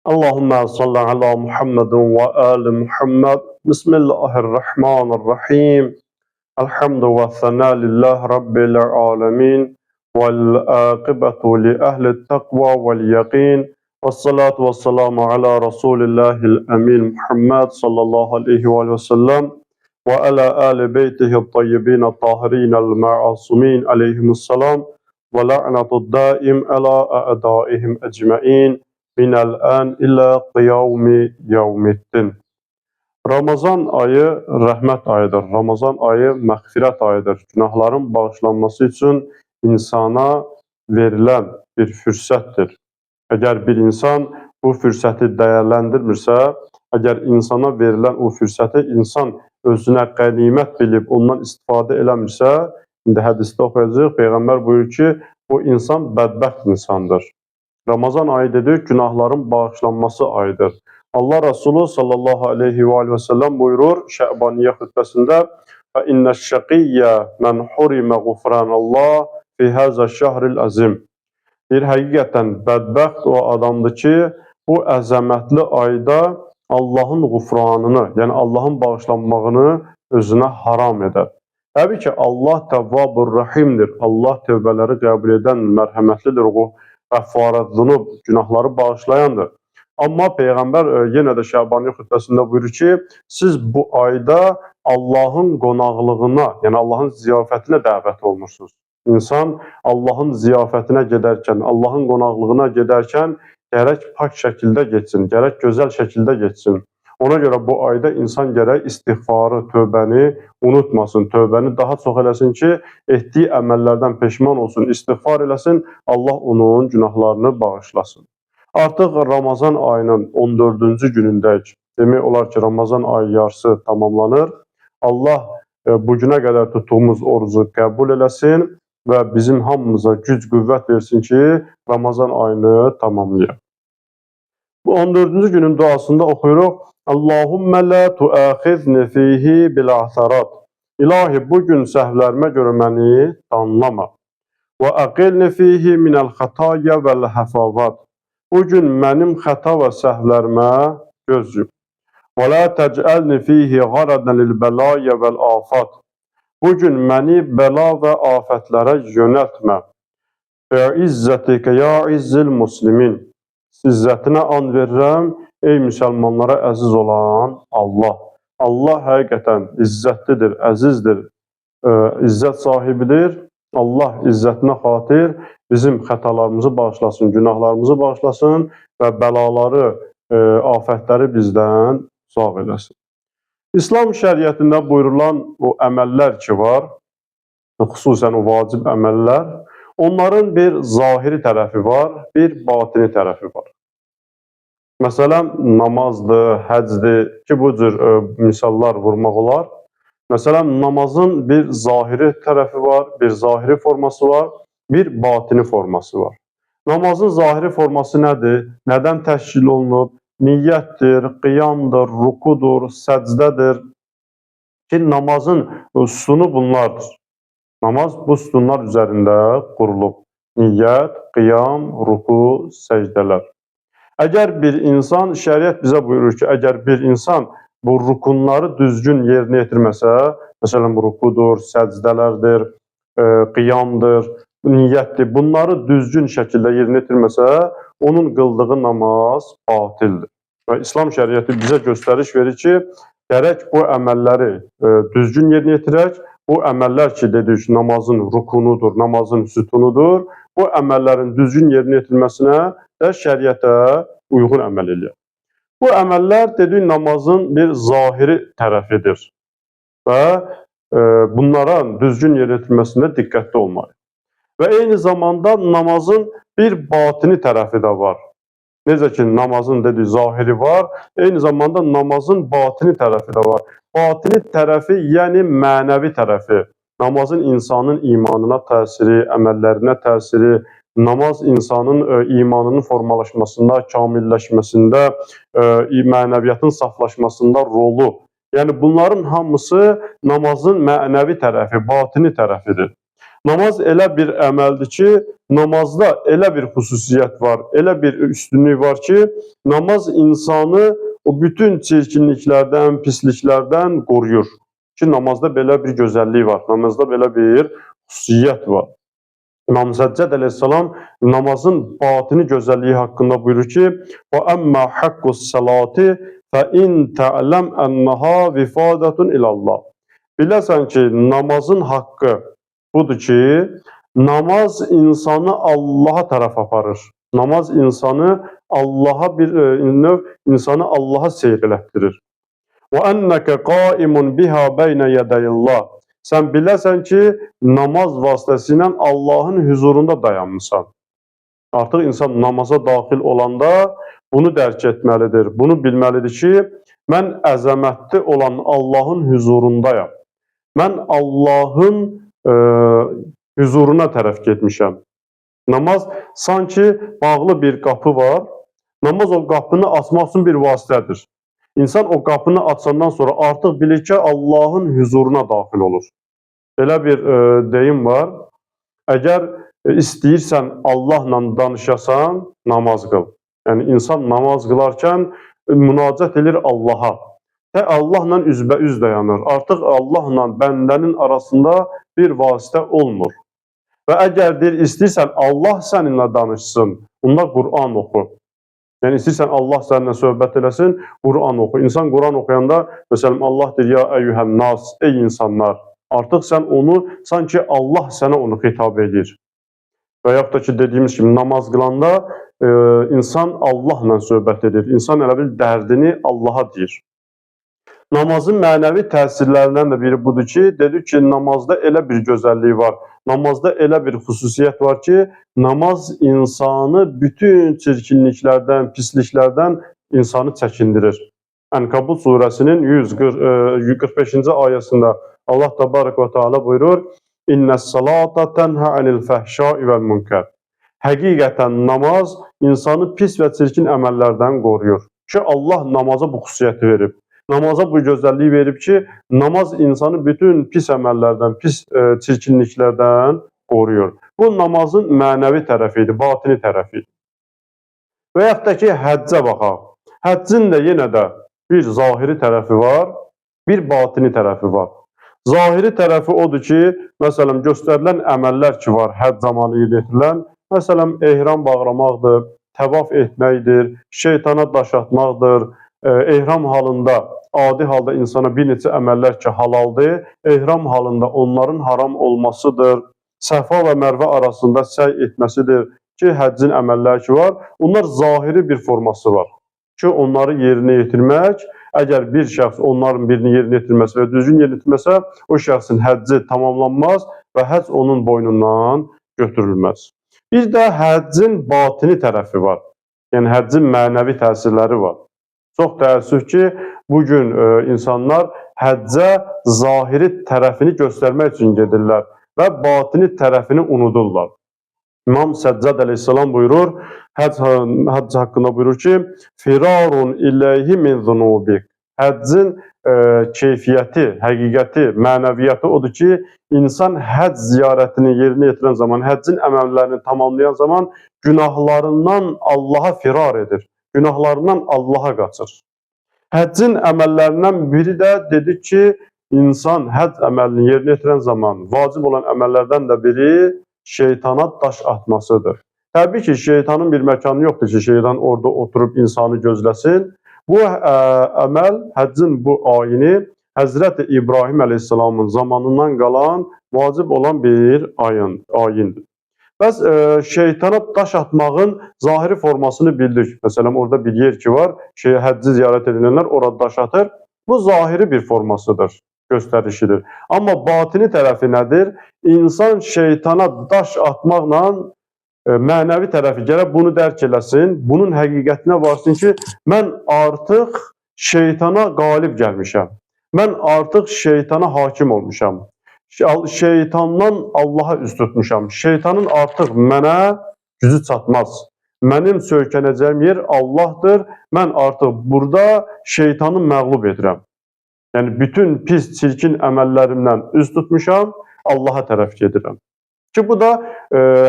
Allahümme salli ala Muhammedin ve ali Muhammed. Bismillahirrahmanirrahim. Elhamdü ve sena lillah rabbil alemin. Vel akibetu li ehli takva vel yakin. Ve salatu ve selamu ala Resulillahil emin Muhammed sallallahu aleyhi ve sellem. Ve ala ali beytihi tayyibin tahirin el ma'asumin aleyhimussalam. Ve la'natu daim ala a'daihim ecmain. Minəl ən ilə qiyavmi yevmiddin. Ramazan ayı rəhmət ayıdır. Ramazan ayı məğfirət ayıdır. Günahların bağışlanması üçün insana verilən bir fürsətdir. Əgər bir insan bu fürsəti dəyərləndirmirsə, əgər insana verilən o fürsəti insan özünə qənimət bilib ondan istifadə eləmirsə, indi hədisdə oxuyacaq, Peyğəmbər buyurur ki, o insan bədbəxt insandır. Ramazan ayı dedik, günahların bağışlanması ayıdır. Allah Resulü sallallahu aleyhi ve sellem buyurur Şəbaniyə xütbəsində فَاِنَّ الشَّقِيَّ مَنْ حُرِمَ غُفْرَانَ اللّٰهِ فِي هَذَا الشَّهْرِ الْأَزِيمِ. Bir həqiqətən bədbəxt o adamdır ki, bu əzəmətli ayda Allahın qufranını, yəni Allahın bağışlanmağını özünə haram edər. Təbii ki, Allah Təvvabur Rahimdir. Allah tövbələri qəbul edən mərhəmətlidir. O Qəffarət zunub, günahları bağışlayandır. Amma Peyğəmbər yenə də Şəbaniyə xütbəsində buyurur ki, siz bu ayda Allahın qonaqlığına, yəni Allahın ziyafətinə dəvət olunursunuz. İnsan Allahın ziyafətinə gedərkən, Allahın qonaqlığına gedərkən gərək pak şəkildə geçsin, gərək gözəl şəkildə geçsin. Ona görə bu ayda insan gərək istiğfarı, tövbəni unutmasın, tövbəni daha çox eləsin ki, etdiyi əməllərdən peşman olsun, istiğfar eləsin, Allah onun günahlarını bağışlasın. Artıq Ramazan ayının 14-cü günündəyik. Demək olar ki, Ramazan ayı yarısı tamamlanır. Allah bugünə qədər tutduğumuz orucu qəbul eləsin və bizim hamımıza güc, qüvvət versin ki, Ramazan ayını tamamlayaq. Bu 14-cü günün duasında oxuyuruq. Allahümme la tuaxizni fihi bil-asarat. İlahi, bugün səhvlərimə görə məni danlama. Və aqilni fihi minəl xataya vəl-həfavat. Bugün mənim xəta və səhvlərimə göz yum. Və la təcəlni fihi qaradən lil-bəlaya vəl-afat. Bugün məni bəla və afətlərə yönəltmə. İzzətikə ya izzil muslimin. İzzətinə and verirəm, ey müsəlmanlara əziz olan Allah. Allah həqiqətən izzətlidir, əzizdir, izzət sahibidir. Allah izzətinə xatir bizim xətalarımızı bağışlasın, günahlarımızı bağışlasın və bəlaları, afətləri bizdən uzaq eləsin. İslam şəriətində buyurulan o əməllər ki var, xüsusən o vacib əməllər, onların bir zahiri tərəfi var, bir batini tərəfi var. Məsələn, namazdır, həcdir ki, bu cür misallar vurmaq olar. Məsələn, namazın bir zahiri tərəfi var, bir zahiri forması var, bir batini forması var. Namazın zahiri forması nədir? Nədən təşkil olunub? Niyyətdir, qiyamdır, rukudur, səcdədir ki, namazın sütunu bunlardır. Namaz bu sütunlar üzərində qurulub. Niyyət, qiyam, ruku, səcdələr. Əgər bir insan, şəriət bizə buyurur ki, əgər bir insan bu rukunları düzgün yerinə yetirməsə, məsələn, rukudur, səcdələrdir, qiyamdır, niyyətdir, bunları düzgün şəkildə yerinə yetirməsə, onun qıldığı namaz batildir. Və İslam şəriəti bizə göstəriş verir ki, gərək bu əməlləri düzgün yerinə yetirək, bu əməllər ki, dedik, namazın rukunudur, namazın sütunudur, bu əməllərin düzgün yerinə yetirməsinə də şəriətə uyğun əməl eləyək. Bu əməllər, dedik, namazın bir zahiri tərəfidir və bunların düzgün yerinə yetirməsində diqqətli olmalıyıq. Və eyni zamanda namazın bir batini tərəfi də var. Necə ki, namazın dedik, zahiri var, eyni zamanda namazın batini tərəfi də var. Batini tərəfi, yəni mənəvi tərəfi, namazın insanın imanına təsiri, əməllərinə təsiri, namaz insanın imanının formalaşmasında, kamilləşməsində, mənəviyyatın saflaşmasında rolu. Yəni bunların hamısı namazın mənəvi tərəfi, batini tərəfidir. Namaz elə bir əməldir ki, namazda elə bir xüsusiyyət var, elə bir üstünlük var ki, namaz insanı o bütün çirkinliklərdən, pisliklərdən qoruyur. Ki, namazda belə bir gözəllik var, namazda belə bir xüsusiyyət var. İmam Səccəd əleyhissalam namazın batini gözəlliyi haqqında buyurur ki, وَأَمَّا حَقُّ السَّلَاتِ فَإِنْ تَعْلَمْ أَنَّهَا وِفَادَةٌ إِلَى اللّٰهِ Biləsən ki, namazın haqqı budur ki, namaz insanı Allaha tərəf aparır. Namaz insanı Allaha bir növ insanı Allaha seyr elətdirir. وَأَنَّكَ قَائِمٌ بِهَا بَيْنَ يَدَيِ اللّٰهِ Sən biləsən ki, namaz vasitəsilə Allahın huzurunda dayanmışsan. Artıq insan namaza daxil olanda bunu dərk etməlidir. Bunu bilməlidir ki, mən əzəmətli olan Allahın huzurundayam. Mən Allahın huzuruna tərəf getmişəm. Namaz sanki bağlı bir qapı var. Namaz o qapını açmaq üçün bir vasitədir. İnsan o qapını açandan sonra artıq bilir ki, Allahın huzuruna daxil olur. Belə bir deyim var. Əgər istəyirsən Allahla danışasan, namaz qıl. Yəni insan namaz qılarkən münacət edir Allaha. Və Allahla üzbəüz dayanır. Artıq Allahla bəndənin arasında bir vasitə olmur. Və əgər istəyirsən Allah səninlə danışsın, onda Qur'an oxu. Yəni istəyirsən Allah səninlə söhbət eləsin, Qur'an oxu. İnsan Qur'an oxuyanda, məsələn, Allah deyir, ya əyyuhən nas, ey insanlar. Artıq sən onu, sanki Allah sənə onu xitab edir. Və yaxud da ki, dediyimiz kimi, namaz qılanda insan Allahla söhbət edir. İnsan elə bil dərdini Allaha deyir. Namazın mənəvi təsirlərindən də biri budur ki, dedik ki, namazda elə bir gözəllik var, namazda elə bir xüsusiyyət var ki, namaz insanı bütün çirkinliklərdən, pisliklərdən insanı çəkindirir. Ənkabut surəsinin 145-ci ayəsində Allah təbarək və teala buyurur, İnnəs-salata tənhə anil fəhşai vəl münkər. Həqiqətən namaz insanı pis və çirkin əməllərdən qoruyur. Ki, Allah namaza bu xüsusiyyəti verib. Namaza bu gözəlliyi verib ki, namaz insanı bütün pis əməllərdən, pis çirkinliklərdən qoruyur. Bu, namazın mənəvi tərəfidir, batini tərəfidir. Və yaxud da ki, həccə baxaq. Həccin də yenə də bir zahiri tərəfi var, bir batini tərəfi var. Zahiri tərəfi odur ki, məsələn, göstərilən əməllər ki var, həcc zamanı yerinə məsələn, ehram bağlamaqdır, təvaf etməkdir, şeytana daş atmaqdır, ehram halında, adi halda insana bir neçə əməllər ki halaldır, ehram halında onların haram olmasıdır, Səfa və Mərvə arasında səy etməsidir ki, həccin əməlləri ki var, onlar zahiri bir forması var ki, onları yerinə yetirmək, əgər bir şəxs onların birini yerinə yetirməsə və düzgün yerinə yetirməsə, o şəxsin həcci tamamlanmaz və həcc onun boynundan götürülməz. Bir də həccin batini tərəfi var. Yəni, həccin mənəvi təsirləri var. Çox təəssüf ki, bugün insanlar həccə zahiri tərəfini göstərmək üçün gedirlər və batini tərəfini unudurlar. İmam Səccad əleyhissalam buyurur, həcc haqqında buyurur ki, firarun iləyhi min zunubik. Həccin keyfiyyəti, həqiqəti, mənəviyyəti odur ki, insan həcc ziyarətini yerinə yetirən zaman, həccin əməllərini tamamlayan zaman günahlarından Allaha firar edir, günahlarından Allaha qaçır. Həccin əməllərindən biri də dedik ki, insan həcc əməlini yerinə yetirən zaman vacib olan əməllərdən də biri şeytana daş atmasıdır. Təbii ki, şeytanın bir məkanı yoxdur ki, şeytan orada oturub insanı gözləsin. Bu əməl, həccin bu ayini Həzrəti İbrahim əleyhissalamın zamanından qalan vacib olan bir ayindir. Bəs şeytana daş atmağın zahiri formasını bildik. Məsələn, orada bir yer ki var, həcci ziyarət edilənlər orada daş atır. Bu zahiri bir formasıdır, göstərişidir. Amma batini tərəfi nədir? İnsan şeytana daş atmaqla mənəvi tərəfi gərək bunu dərk eləsin, bunun həqiqətinə varsın ki, mən artıq şeytana qalib gəlmişəm. Mən artıq şeytana hakim olmuşam. Şeytandan Allaha üz tutmuşam. Şeytanın artıq mənə gücü çatmaz. Mənim söykənəcəyim yer Allahdır. Mən artıq burada şeytanı məğlub edirəm. Yəni, bütün pis, çirkin əməllərimdən üz tutmuşam, Allaha tərəf gedirəm. Ki bu da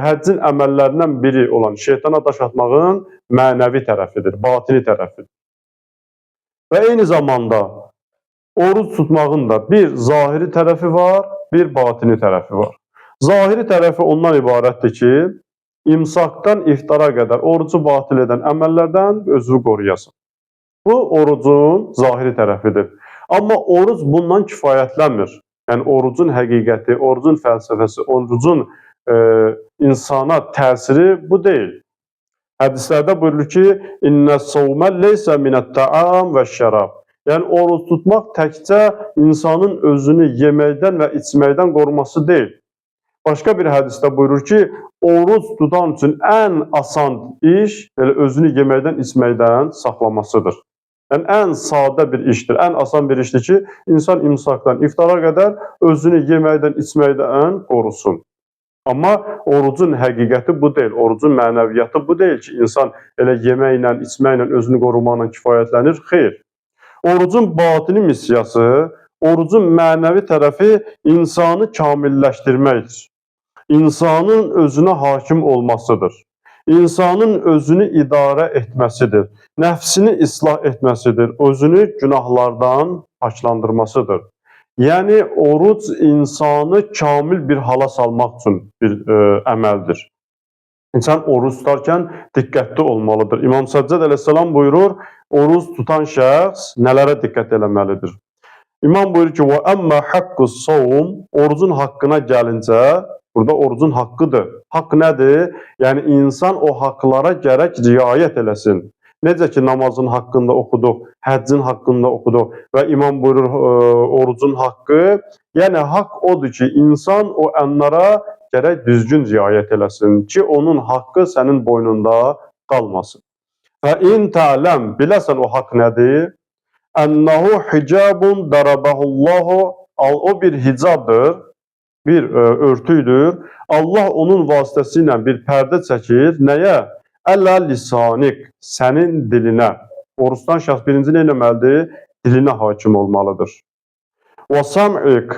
həccin əməllərindən biri olan şeytana daş atmağın mənəvi tərəfidir, batini tərəfidir. Və eyni zamanda oruç tutmağın da bir zahiri tərəfi var, bir batini tərəfi var. Zahiri tərəfi ondan ibarətdir ki, imsakdan iftara qədər orucu batil edən əməllərdən özünü qoruyasan. Bu orucun zahiri tərəfidir. Amma oruc bundan kifayətlənmir. Yəni orucun həqiqəti, orucun fəlsəfəsi, orucun insana təsiri bu deyil. Hədislərdə buyurulur ki, İnnəs-savmə leysə minət-təam və şərab. Yəni oruc tutmaq təkcə insanın özünü yeməkdən və içməkdən qoruması deyil. Başqa bir hədisdə buyurur ki, oruc tutan üçün ən asan iş elə özünü yeməkdən, içməkdən saxlamasıdır. Yəni ən sadə bir işdir, ən asan bir işdir ki, insan imsakdan iftara qədər özünü yeməkdən, içməkdən qorusun. Amma orucun həqiqəti bu deyil, orucun mənəviyyatı bu deyil ki, insan elə yeməklə, içməklə, özünü qorumaqla kifayətlənir. Xeyr. Orucun batini missiyası, orucun mənəvi tərəfi insanı kamilləşdirməkdir. İnsanın özünə hakim olmasıdır. İnsanın özünü idarə etməsidir. Nəfsini islah etməsidir. Özünü günahlardan paklandırmasıdır. Yəni oruc insanı kamil bir hala salmaq üçün bir əməldir. İnsan oruc tutarkən diqqətli olmalıdır. İmam Səccad əleyhissalam buyurur, oruc tutan şəxs nələrə diqqət eləməlidir? İmam buyurur ki, وَأَمَّا حَقُّ الصَّوْمِ Orucun haqqına gəlincə, burada orucun haqqıdır. Haqq nədir? Yəni insan o haqlara gərək riayət eləsin. Necə ki, namazın haqqında oxuduq, həccin haqqında oxuduq və imam buyurur orucun haqqı. Yəni haqq odur ki, insan o ənlara gərək düzgün riayət eləsin ki, onun haqqı sənin boynunda qalmasın. Və in tələm, biləsən o haqq nədir? Ənəhu hicabun darabahullahu, o bir hicabdır, bir örtüydür. Allah onun vasitəsilə bir pərdə çəkir. Nəyə? Ələ lisanik, sənin dilinə. Oruçdan şəxs birinci nə eləməlidir? Dilinə hakim olmalıdır. Və sam'ik,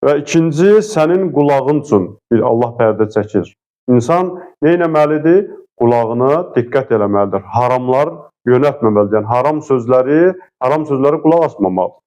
və ikinci sənin qulağın üçün bir Allah pərdə çəkir. İnsan nə eləməlidir? Qulağına diqqət eləməlidir. Haramlar yönətməməlidir. Yəni haram sözləri qulaq asmamalıdır.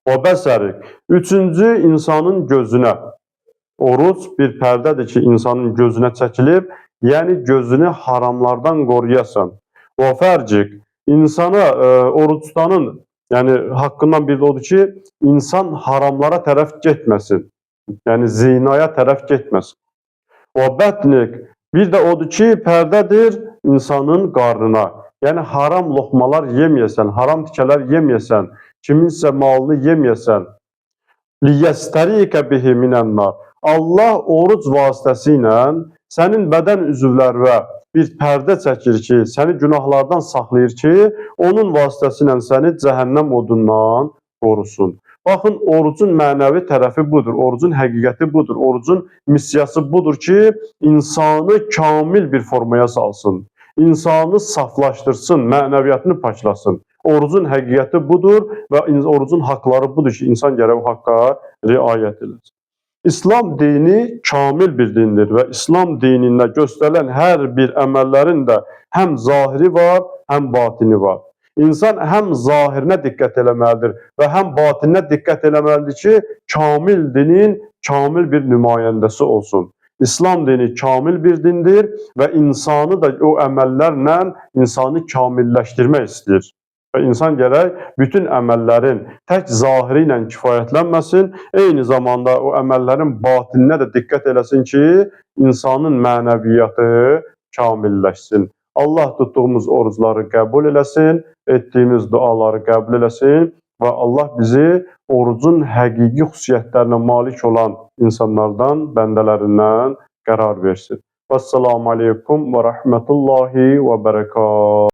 Və bəsərik, üçüncü insanın gözünə. Oruc bir pərdədir ki, insanın gözünə çəkilib, yəni gözünü haramlardan qoruyasan. Və fərcik, insana, oruc tutanın haqqından biri odur ki, insan haramlara tərəf getməsin. Yəni zinaya tərəf getməsin. Və bətnik, bir də odur ki, pərdədir insanın qarnına. Yəni haram loxmalar yeməyəsən, haram tikələr yeməyəsən, kiminsə malını yeməyəsən. Liyəstərikə bihi minənnar. Allah oruc vasitəsilə sənin bədən üzvlərinə bir pərdə çəkir ki, səni günahlardan saxlayır ki, onun vasitəsilə səni cəhənnəm odundan qorusun. Baxın, orucun mənəvi tərəfi budur, orucun həqiqəti budur, orucun missiyası budur ki, insanı kamil bir formaya salsın, insanı saflaşdırsın, mənəviyyatını paklasın. Orucun həqiqəti budur və orucun haqları budur ki, insan gərək o haqqa riayət eləsin. İslam dini kamil bir dindir və İslam dinində göstərilən hər bir əməllərin də həm zahiri var, həm batini var. İnsan həm zahirinə diqqət eləməlidir və həm batininə diqqət eləməlidir ki, kamil dinin kamil bir nümayəndəsi olsun. İslam dini kamil bir dindir və insanı da o əməllərlə insanı kamilləşdirmək istəyir. Və insan gərək bütün əməllərin tək zahiri ilə kifayətlənməsin, eyni zamanda o əməllərin batininə də diqqət eləsin ki, insanın mənəviyyatı kamilləşsin. Allah tutduğumuz orucları qəbul eləsin, etdiyimiz duaları qəbul eləsin və Allah bizi orucun həqiqi xüsusiyyətlərinə malik olan insanlardan, bəndələrindən qərar versin. Vəssalamu aleykum və rəhmətullahi və bərəkət.